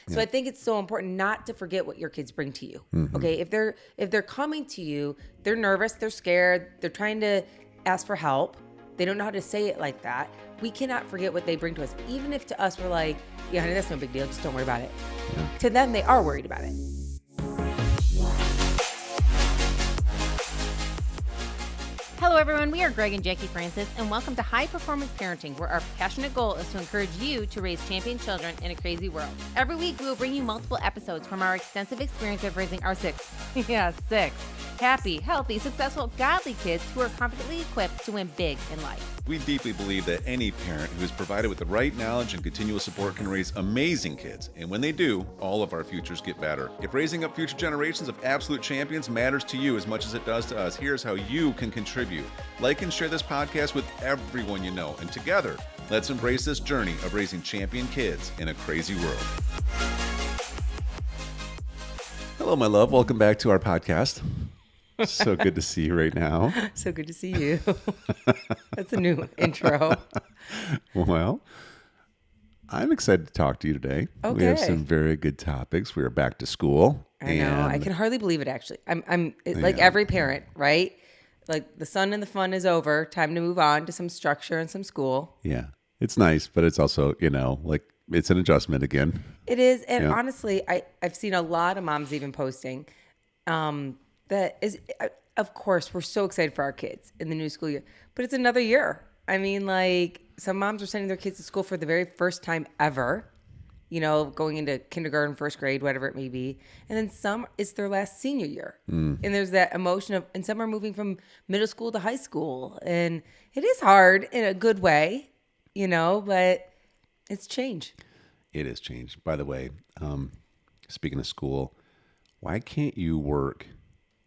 So I think it's so important not to forget what your kids bring to you. Okay. If they're coming to you, they're nervous, they're scared, they're trying to ask for help. They don't know how to say it like that. We cannot forget what they bring to us. Even if to us we're like, yeah, honey, that's no big deal. Just don't worry about it. Yeah. To them, they are worried about it. Hello, everyone. We are Greg and Jacquie Francis, and welcome to High Performance Parenting, where our passionate goal is to encourage you to raise champion children in a crazy world. Every week, we will bring you multiple episodes from our extensive experience of raising our six happy, healthy, successful, godly kids who are confidently equipped to win big in life. We deeply believe that any parent who is provided with the right knowledge and continual support can raise amazing kids. And when they do, all of our futures get better. If raising up future generations of absolute champions matters to you as much as it does to us, here's how you can contribute. Like and share this podcast with everyone you know. And together, let's embrace this journey of raising champion kids in a crazy world. Hello, my love. Welcome back to our podcast. So good to see you right now. So good to see you. That's a new intro. Well, I'm excited to talk to you today. Okay. We have some very good topics. We are back to school. I know. I can hardly believe it, actually. It's like every parent, right? Like the sun and the fun is over. Time to move on to some structure and some school. Yeah. It's nice, but it's also, like it's an adjustment again. It is. And honestly, I've seen a lot of moms even posting that is, of course, we're so excited for our kids in the new school year, but it's another year. I mean, like some moms are sending their kids to school for the very first time ever, going into kindergarten, first grade, whatever it may be. And then some, it's their last senior year. And there's that emotion of, and some are moving from middle school to high school. And it is hard in a good way, but it's change. It is change. By the way, speaking of school, why can't you work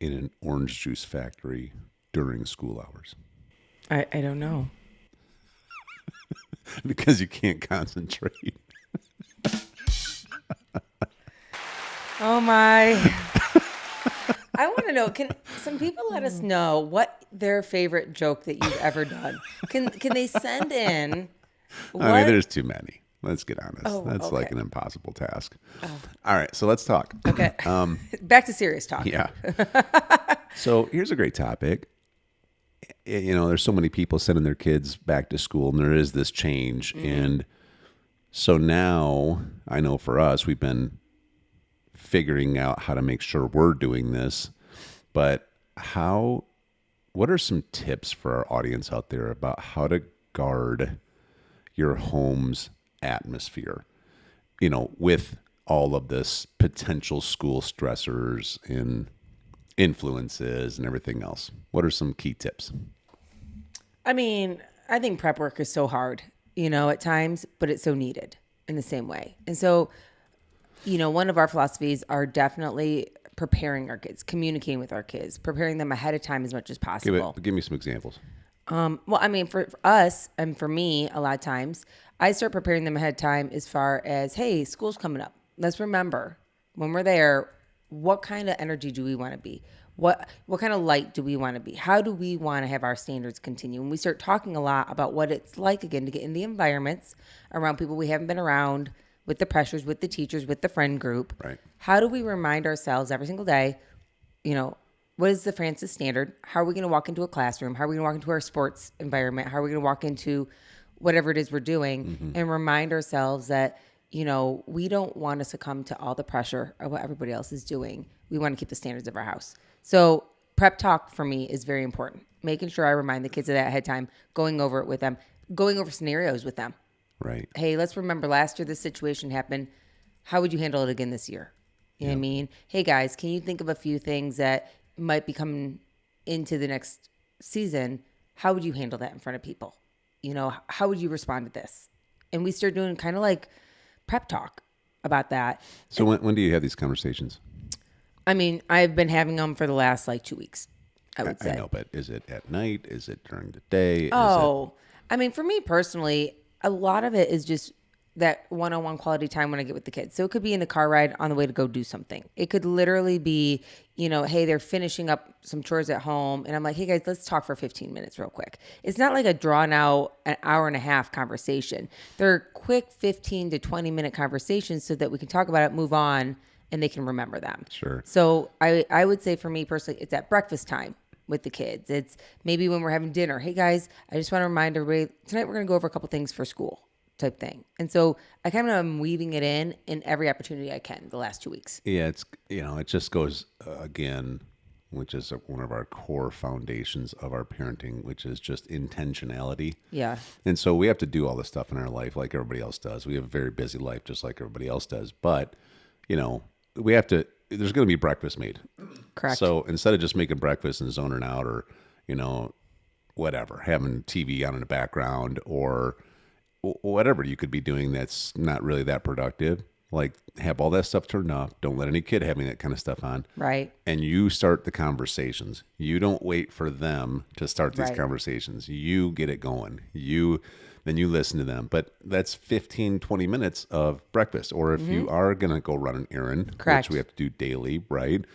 in an orange juice factory during school hours? I don't know. Because you can't concentrate. Oh my. I want to know, can some people let us know what their favorite joke that you've ever done? Can they send in? I mean, there's too many. Let's get honest. That's okay. like an impossible task. Oh. All right, so let's talk. Okay. Back to serious talk. Yeah. So here's a great topic. There's so many people sending their kids back to school, and there is this change. Mm-hmm. And so now, I know for us, we've been figuring out how to make sure we're doing this. But what are some tips for our audience out there about how to guard your home's atmosphere, with all of this potential school stressors and influences and everything else? What are some key tips? I mean, I think prep work is so hard, at times, but it's so needed in the same way. And so, one of our philosophies are definitely preparing our kids, communicating with our kids, preparing them ahead of time as much as possible. Give me some examples. Well, I mean, for us and for me, a lot of times, I start preparing them ahead of time as far as, hey, school's coming up. Let's remember when we're there, what kind of energy do we want to be? What kind of light do we want to be? How do we want to have our standards continue? And we start talking a lot about what it's like, again, to get in the environments around people we haven't been around, with the pressures, with the teachers, with the friend group. Right. How do we remind ourselves every single day, what is the Francis standard? How are we going to walk into a classroom? How are we going to walk into our sports environment? How are we going to walk into whatever it is we're doing and remind ourselves that, we don't want to succumb to all the pressure of what everybody else is doing. We want to keep the standards of our house. So prep talk for me is very important. Making sure I remind the kids of that ahead of time, going over it with them, going over scenarios with them. Right. Hey, let's remember last year this situation happened. How would you handle it again this year? You know what I mean? Hey guys, can you think of a few things that might be coming into the next season? How would you handle that in front of people? How would you respond to this? And we start doing kind of like prep talk about that. So when do you have these conversations? I mean, I've been having them for the last 2 weeks, I would say. I know, but is it at night? Is it during the day? I mean, for me personally, a lot of it is just that one-on-one quality time when I get with the kids. So it could be in the car ride on the way to go do something. It could literally be, hey, they're finishing up some chores at home. And I'm like, hey guys, let's talk for 15 minutes real quick. It's not like a drawn out an hour and a half conversation. They're quick 15 to 20 minute conversations so that we can talk about it, move on, and they can remember them. Sure. So I would say for me personally, it's at breakfast time with the kids. It's maybe when we're having dinner. Hey guys, I just want to remind everybody, tonight we're going to go over a couple things for school. Type thing. And so I kind of am weaving it in every opportunity I can the last 2 weeks. Yeah, it's, it just goes again, which is one of our core foundations of our parenting, which is just intentionality. Yeah. And so we have to do all this stuff in our life like everybody else does. We have a very busy life just like everybody else does. But, we have to, there's going to be breakfast made. Correct. So instead of just making breakfast and zoning out or, whatever, having TV on in the background or whatever you could be doing that's not really that productive, like have all that stuff turned off. Don't let any kid having that kind of stuff on. Right. And you start the conversations. You don't wait for them to start these conversations. You get it going. Then you listen to them. But that's 15, 20 minutes of breakfast. Or if you are going to go run an errand, Correct. which we have to do daily, right?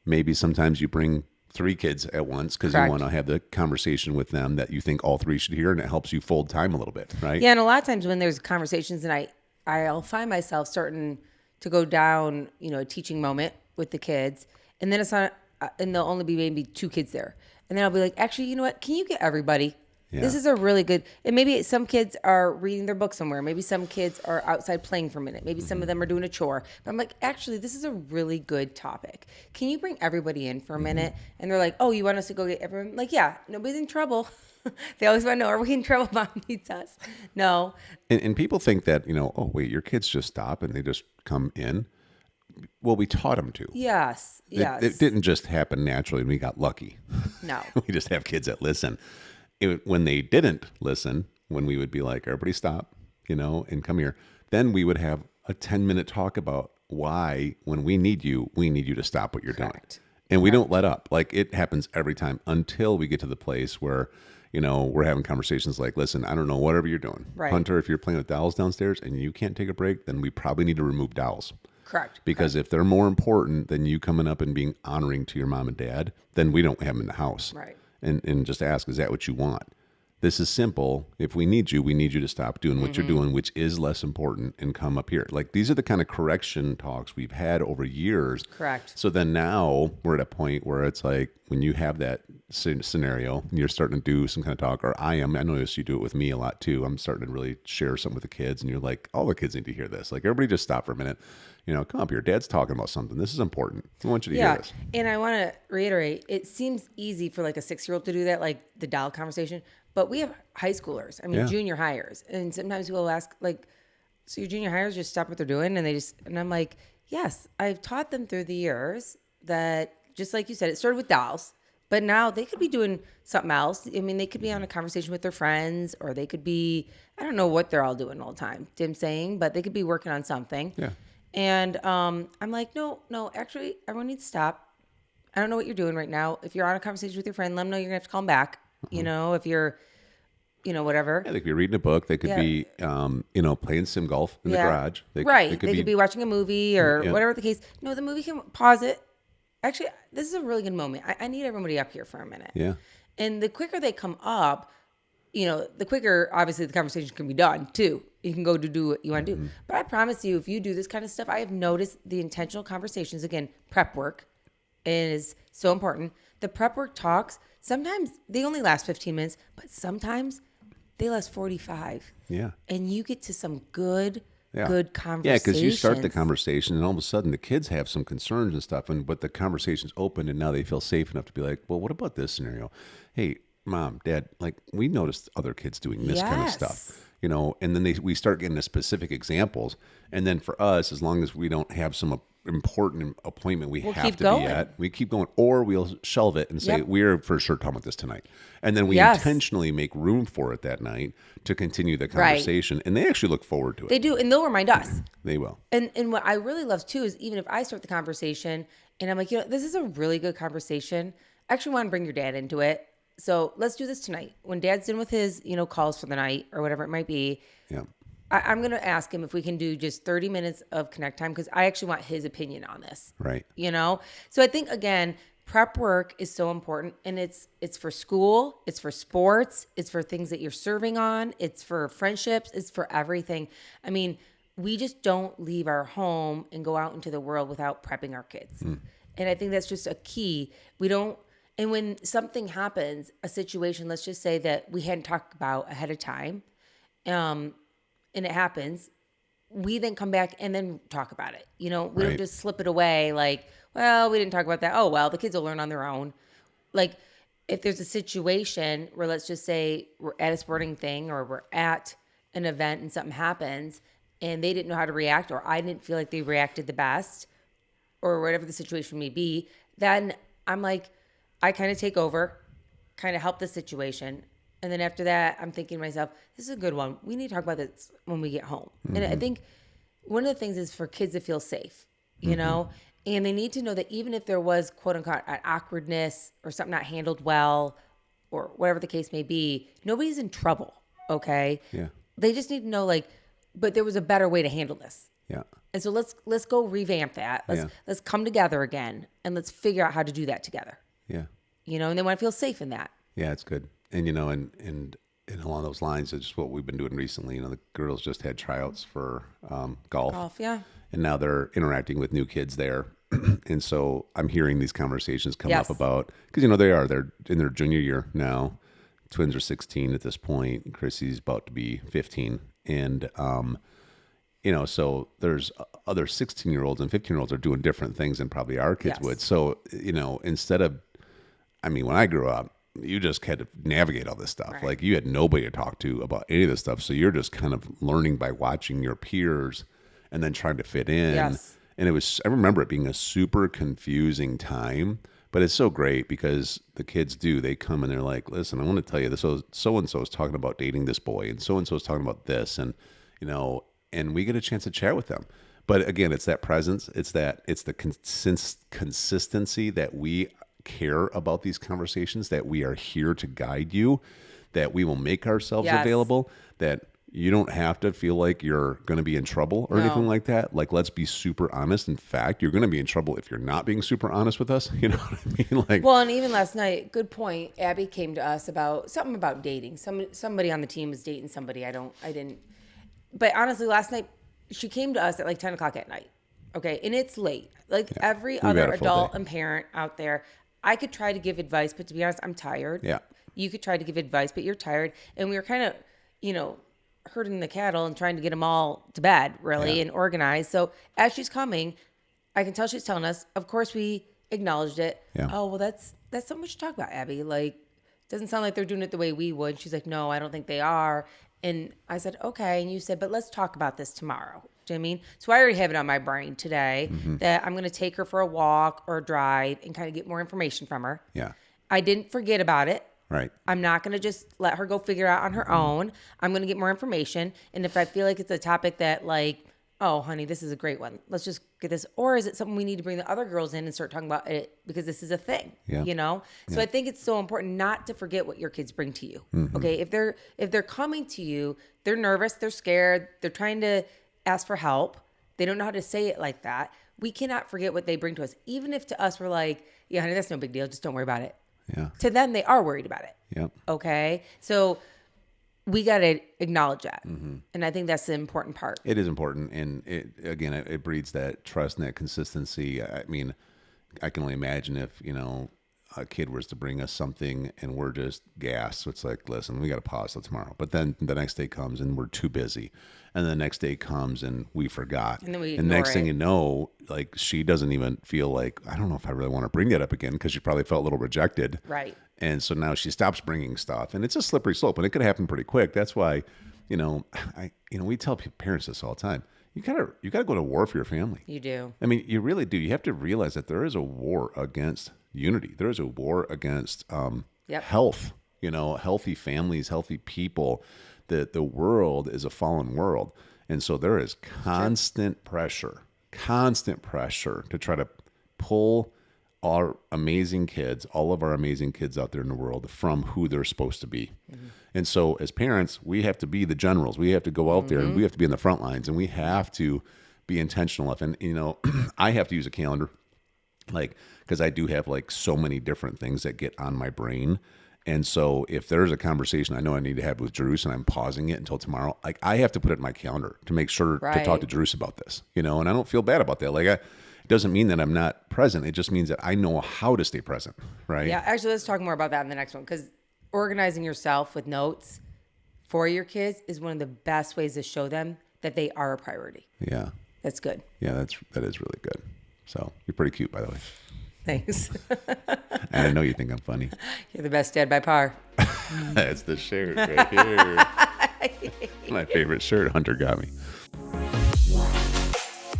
Maybe sometimes you bring 3 kids at once because you want to have the conversation with them that you think all 3 should hear, and it helps you fold time a little bit, right? Yeah, and a lot of times when there's conversations and I'll find myself starting to go down, a teaching moment with the kids, and then it's not, and there'll only be maybe 2 kids there. And then I'll be like, actually, you know what? Can you get everybody? Yeah. This is a really good, and maybe some kids are reading their book somewhere. Maybe some kids are outside playing for a minute. Maybe some of them are doing a chore. But I'm like, actually, this is a really good topic. Can you bring everybody in for a minute? And they're like, oh, you want us to go get everyone? I'm like, yeah, nobody's in trouble. They always want to know, are we in trouble? Mom needs us. No. And people think that, oh, wait, your kids just stop and they just come in. Well, we taught them to. Yes. It didn't just happen naturally and we got lucky. No. We just have kids that listen. When they didn't listen, when we would be like, everybody stop, and come here, then we would have a 10-minute talk about why, when we need you to stop what you're doing. And we don't let up. Like it happens every time until we get to the place where, we're having conversations like, listen, I don't know, whatever you're doing. Right. Hunter, if you're playing with dowels downstairs and you can't take a break, then we probably need to remove dowels. Correct. Because if they're more important than you coming up and being honoring to your mom and dad, then we don't have them in the house. Right. And just ask, is that what you want? This is simple. If we need you to stop doing what you're doing, which is less important, and come up here. Like these are the kind of correction talks we've had over years. Correct. So then now we're at a point where it's like when you have that scenario and you're starting to do some kind of talk, or I notice you do it with me a lot too. I'm starting to really share something with the kids and you're like, all the kids need to hear this. Like everybody just stop for a minute. Come up here. Dad's talking about something. This is important. I want you to hear this. And I want to reiterate, it seems easy for like a 6-year-old to do that, like the doll conversation, but we have high schoolers. I mean, junior hires. And sometimes people ask like, so your junior hires just stop what they're doing? And I'm like, yes, I've taught them through the years that just like you said, it started with dolls, but now they could be doing something else. I mean, they could be on a conversation with their friends, or they could be, I don't know what they're all doing all the time, Tim saying, but they could be working on something. Yeah. And I'm like, no, actually, everyone needs to stop. I don't know what you're doing right now. If you're on a conversation with your friend, let them know you're going to have to call them back. If you're, whatever. Yeah, they could be reading a book. They could be, playing sim golf in the garage. They could be watching a movie or whatever the case. No, the movie can pause it. Actually, this is a really good moment. I need everybody up here for a minute. Yeah. And the quicker they come up, the quicker, obviously, the conversation can be done, too. You can go to do what you want to do. But I promise you, if you do this kind of stuff, I have noticed the intentional conversations, again, prep work is so important. The prep work talks, sometimes they only last 15 minutes, but sometimes they last 45. Yeah. And you get to some good conversations. Yeah, because you start the conversation and all of a sudden the kids have some concerns and stuff, but the conversation's open and now they feel safe enough to be like, well, what about this scenario? Hey, Mom, Dad, like we noticed other kids doing this kind of stuff, and then we start getting the specific examples. And then for us, as long as we don't have some important appointment we'll have to be at, we keep going, or we'll shelve it and say, we're for sure talking about this tonight. And then we intentionally make room for it that night to continue the conversation. Right. And they actually look forward to it. They do. And they'll remind us. They will. And what I really love too, is even if I start the conversation and I'm like, this is a really good conversation. I actually want to bring your dad into it. So let's do this tonight. When Dad's done with his, calls for the night or whatever it might be. Yeah. I'm going to ask him if we can do just 30 minutes of connect time because I actually want his opinion on this. Right. So I think, again, prep work is so important, and it's for school, it's for sports, it's for things that you're serving on, it's for friendships, it's for everything. I mean, we just don't leave our home and go out into the world without prepping our kids. And I think that's just a key. And when something happens, a situation, let's just say that we hadn't talked about ahead of time, and it happens, we then come back and then talk about it. We don't just slip it away like, well, we didn't talk about that. Oh, well, the kids will learn on their own. Like, if there's a situation where, let's just say we're at a sporting thing or we're at an event and something happens and they didn't know how to react, or I didn't feel like they reacted the best, or whatever the situation may be, then I'm like, I kind of take over, kind of help the situation. And then after that, I'm thinking to myself, this is a good one. We need to talk about this when we get home. And I think one of the things is for kids to feel safe, and they need to know that even if there was, quote unquote, an awkwardness or something not handled well or whatever the case may be, nobody's in trouble, okay? Yeah. They just need to know, like, but there was a better way to handle this. Yeah. And so let's go revamp that. Let's come together again and let's figure out how to do that together. Yeah. And they want to feel safe in that. Yeah, it's good. And, and along those lines, it's just what we've been doing recently. The girls just had tryouts for golf. Golf, yeah. And now they're interacting with new kids there. And so I'm hearing these conversations come up about, because, they're in their junior year now. Twins are 16 at this point. Chrissy's about to be 15. And, so there's other 16-year-olds and 15-year-olds are doing different things than probably our kids would. So, instead of, when I grew up, you just had to navigate all this stuff. Right. Like, you had nobody to talk to about any of this stuff. So you're just kind of learning by watching your peers and then trying to fit in. Yes. And I remember it being a super confusing time, but it's so great because the kids they come and they're like, listen, I want to tell you this. So-and-so is talking about dating this boy and so-and-so is talking about this. And, and we get a chance to chat with them. But again, it's that presence. It's the consistency that we care about these conversations, that we are here to guide you, that we will make ourselves available, that you don't have to feel like you're going to be in trouble or anything like that. Like, let's be super honest. In fact, you're going to be in trouble if you're not being super honest with us. You know what I mean? Like, well, and even last night, good point. Abby came to us about something about dating. Somebody on the team was dating somebody. I didn't. But honestly, last night she came to us at like 10 o'clock at night. Okay, and it's late. Like every other adult and parent out there, I could try to give advice, but to be honest, I'm tired. Yeah. You could try to give advice, but you're tired. And we were kind of, herding the cattle and trying to get them all to bed, really, and organized. So as she's coming, I can tell she's telling us, of course, we acknowledged it. Yeah. Oh, well, that's something we should talk about, Abby. Like, doesn't sound like they're doing it the way we would. She's like, no, I don't think they are. And I said, okay. And you said, but let's talk about this tomorrow. Do you know what I mean? So I already have it on my brain today that I'm going to take her for a walk or a drive and kind of get more information from her. Yeah. I didn't forget about it. Right. I'm not going to just let her go figure it out on her own. I'm going to get more information. And if I feel like it's a topic that, like, oh, honey, this is a great one, let's just get this. Or is it something we need to bring the other girls in and start talking about it because this is a thing, So I think it's so important not to forget what your kids bring to you. Okay. If they're coming to you, they're nervous, they're scared, they're trying to ask for help. They don't know how to say it like that. We cannot forget what they bring to us. Even if to us, we're like, yeah, honey, that's no big deal. Just don't worry about it. Yeah. To them, they are worried about it. Yeah. Okay. So we got to acknowledge that. And I think that's the important part. It is important. And it breeds that trust and that consistency. I mean, I can only imagine if, a kid was to bring us something and we're just gassed. So it's like, listen, we got to pause till tomorrow. But then the next day comes and we're too busy. And the next day comes and we forgot. And then we and next thing you know, like, she doesn't even feel like, I don't know if I really want to bring that up again, because she probably felt a little rejected. Right. And so now she stops bringing stuff, and it's a slippery slope, and it could happen pretty quick. That's why, we tell parents this all the time. You gotta go to war for your family. You do. I mean, you really do. You have to realize that there is a war against unity. There is a war against health. Healthy families, healthy people. The world is a fallen world, and so there is constant pressure to try to pull our amazing kids, all of our amazing kids out there in the world, from who they're supposed to be. Mm-hmm. And so as parents, we have to be the generals. We have to go out there and we have to be in the front lines, and we have to be intentional enough. And, you know, I have to use a calendar, like, because I do have like so many different things that get on my brain. And so if there's a conversation I know I need to have with Jerus and I'm pausing it until tomorrow, like, I have to put it in my calendar to make sure to talk to Jerus about this, you know, and I don't feel bad about that. Like, it doesn't mean that I'm not present. It just means that I know how to stay present, right? Yeah, actually, let's talk more about that in the next one, because organizing yourself with notes for your kids is one of the best ways to show them that they are a priority. Yeah. That's good. Yeah, that is really good. So you're pretty cute, by the way. Thanks. And I know you think I'm funny. You're the best dad by par. That's the shirt right here. My favorite shirt Hunter got me.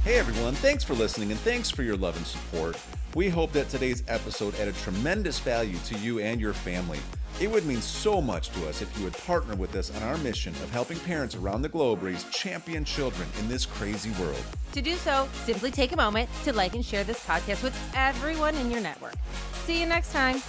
Hey everyone, thanks for listening and thanks for your love and support. We hope that today's episode added tremendous value to you and your family. It would mean so much to us if you would partner with us on our mission of helping parents around the globe raise champion children in this crazy world. To do so, simply take a moment to like and share this podcast with everyone in your network. See you next time.